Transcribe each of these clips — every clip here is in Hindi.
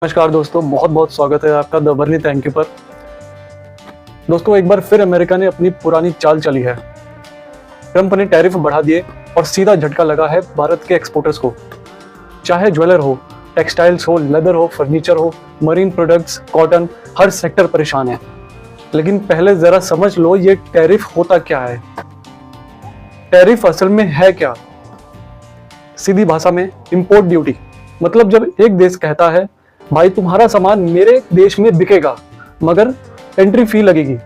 नमस्कार दोस्तों, बहुत बहुत स्वागत है आपका द बर्नी थैंक यू पर। दोस्तों, एक बार फिर अमेरिका ने अपनी पुरानी चाल चली है। ट्रंप ने टैरिफ बढ़ा दिए और सीधा झटका लगा है भारत के एक्सपोर्टर्स को। चाहे ज्वेलर हो, टेक्सटाइल्स हो, लेदर हो, फर्नीचर हो, मरीन प्रोडक्ट्स, कॉटन, हर सेक्टर परेशान है। लेकिन पहले जरा समझ लो ये टैरिफ होता क्या है। टैरिफ असल में है क्या? सीधी भाषा में इंपोर्ट ड्यूटी। मतलब जब एक देश कहता है भाई तुम्हारा सामान मेरे देश में बिकेगा मगर एंट्री फी लगेगी।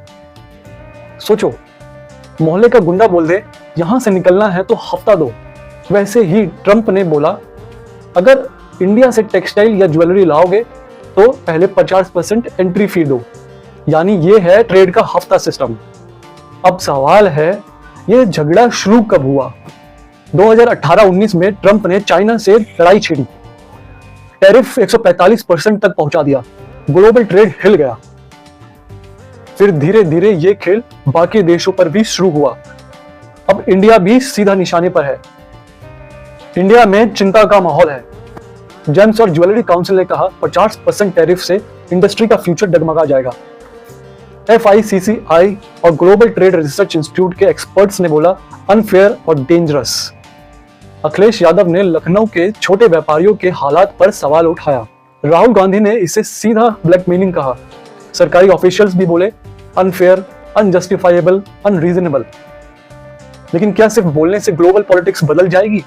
सोचो, मोहल्ले का गुंडा बोल दे यहां से निकलना है तो हफ्ता दो। वैसे ही ट्रंप ने बोला अगर इंडिया से टेक्सटाइल या ज्वेलरी लाओगे तो पहले 50% एंट्री फी दो। यानी ये है ट्रेड का हफ्ता सिस्टम। अब सवाल है ये झगड़ा शुरू कब हुआ? 2018-19 में ट्रंप ने चाइना से लड़ाई छेड़ी, टैरिफ 145% तक पहुंचा दिया, ग्लोबल ट्रेड हिल गया। फिर धीरे धीरे ये खेल बाकी देशों पर भी शुरू हुआ। अब इंडिया भी सीधा निशाने पर है। इंडिया में चिंता का माहौल है। जेम्स और ज्वेलरी काउंसिल ने कहा 50% टैरिफ से इंडस्ट्री का फ्यूचर डगमगा जाएगा। FICCI और ग्लोबल ट्रेड रिसर्च इंस्टीट्यूट के एक्सपर्ट्स ने बोला अनफेयर और डेंजरस। अखिलेश यादव ने लखनऊ के छोटे व्यापारियों के हालात पर सवाल उठाया। राहुल गांधी ने इसे सीधा ब्लैकमेलिंग कहा। सरकारी ऑफिशियल्स भी बोले अनफेयर, अनजस्टिफाइबल, अनरीजनेबल। लेकिन क्या सिर्फ बोलने से ग्लोबल पॉलिटिक्स बदल जाएगी?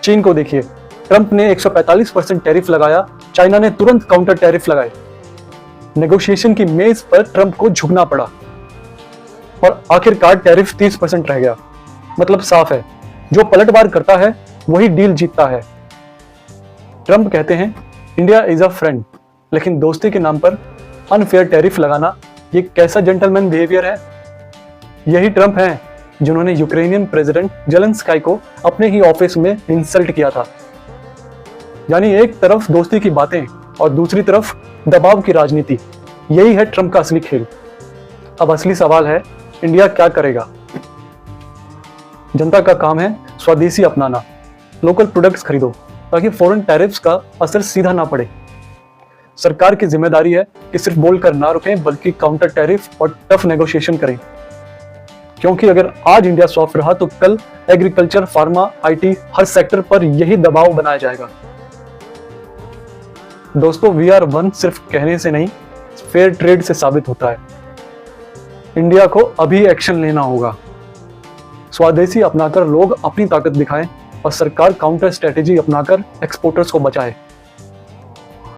चीन को देखिए, ट्रंप ने 145% टैरिफ लगाया, चाइना ने तुरंत काउंटर टैरिफ लगाए। नेगोशिएशन की मेज पर ट्रंप को झुकना पड़ा और आखिरकार टैरिफ 30% रह गया। मतलब साफ है, जो पलटवार करता है वही डील जीतता है। ट्रंप कहते हैं इंडिया इज अ फ्रेंड, लेकिन दोस्ती के नाम पर अनफेयर टैरिफ लगाना ये कैसा जेंटलमैन बिहेवियर है? यही ट्रंप हैं जिन्होंने यूक्रेनियन प्रेसिडेंट जेलेंस्की को अपने ही ऑफिस में इंसल्ट किया था। यानी एक तरफ दोस्ती की बातें और दूसरी तरफ दबाव की राजनीति। यही है ट्रंप का असली खेल। अब असली सवाल है इंडिया क्या करेगा? जनता का काम है स्वदेशी अपनाना, लोकल प्रोडक्ट्स खरीदो ताकि फॉरेन टैरिफ्स का असर सीधा ना पड़े। सरकार की जिम्मेदारी है कि सिर्फ बोलकर ना रुकें बल्कि काउंटर टैरिफ और टफ नेगोशिएशन करें। क्योंकि अगर आज इंडिया सॉफ्ट रहा तो कल agriculture, pharma, IT her sector पर यही दबाव बनाया जाएगा। दोस्तों, वी आर वन सिर्फ कहने से नहीं, फेयर ट्रेड से साबित होता है। इंडिया को अभी एक्शन लेना होगा। स्वदेशी अपनाकर लोग अपनी ताकत दिखाएं और सरकार काउंटर स्ट्रेटेजी अपनाकर एक्सपोर्टर्स को बचाए।